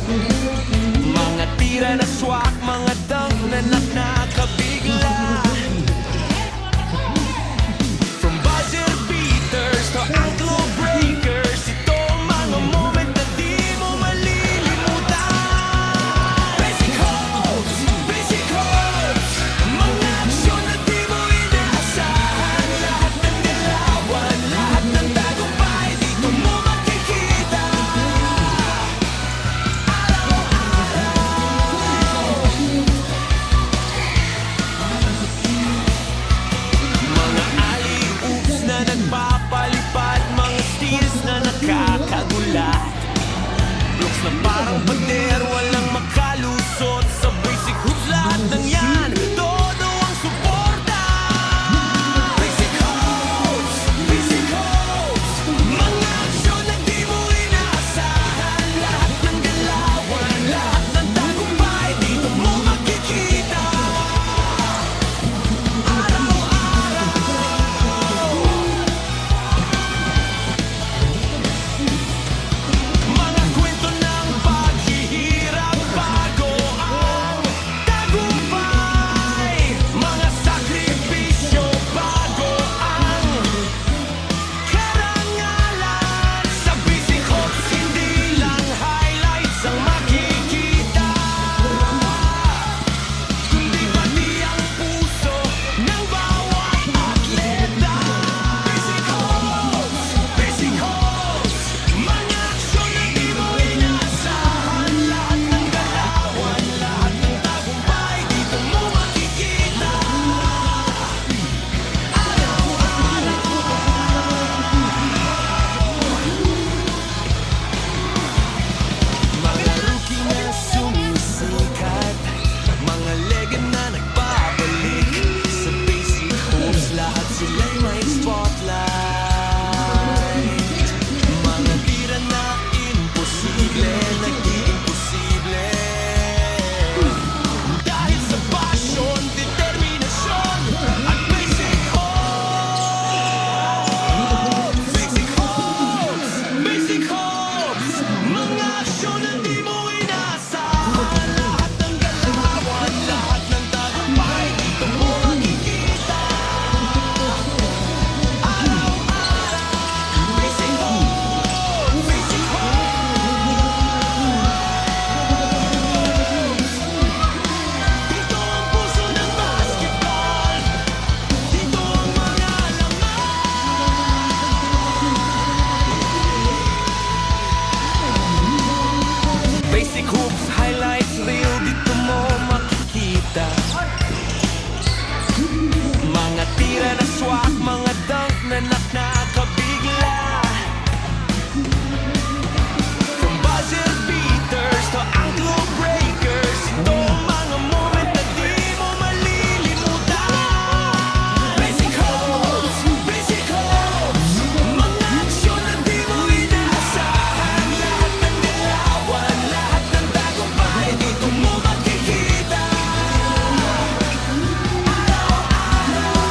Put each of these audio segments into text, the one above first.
Mga tira na swak, mga dunk na nakakabigla. From buzzer beaters to ankle breakers, ito ang mga moment na di mo malilimutan. Basic hopes, mga aksyon na di mo inaasahan. Lahat ng galawan, lahat ng tagumpay, dito mo makikita. Mga alley-oops na nagpapalipad, mga steals na nakakagulat. Blocks na parang pader, walang makalusot. Sa basic hoops lahat ng yan, todo ang suporta. Basic hoops, mga aksyon na di mo inaasahan. Lahat ng galawan, lahat ng tagumpay, dito mo makikita. Mga kwento ng paghihirap bago ang tagumpay. Mga sakripisyo bago ang karangalan. Sa Basic Hopes, hindi lang highlights ang makikita, kundi pati ang puso ng bawat atleta. Basic Hopes, mga aksyon na di mo inaasahan. Lahat ng galawan, lahat ng tagumpay, dito mo makikita. Mga rookie na sumisikat, mga legend na nagbabalik. Sa Basic Hopes, lahat sila'y may spotlight. Mga tira na imposible, naging posible. Dahil sa passion, determinasyon at Basic Hopes. Basic Hopes, mga aksyon na di mo inaasahan. Lahat ng galawan, lahat ng tagumpay, dito mo makikita. Araw-araw, Basic Hopes, dito ang puso ng basketball, dito ang mga Basic Hoops, highlights reel, dito mo makikita. Mga tira na swak, mga dunk na nakakabigla. From buzzer beaters to ankle breakers, ito ang mga moment na di mo malilimutan. Basic Hopes, mga aksyon na di mo inaasahan. Lahat ng galawan, lahat ng tagumpay, dito mo makikita. Araw-araw,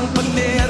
ang pagniya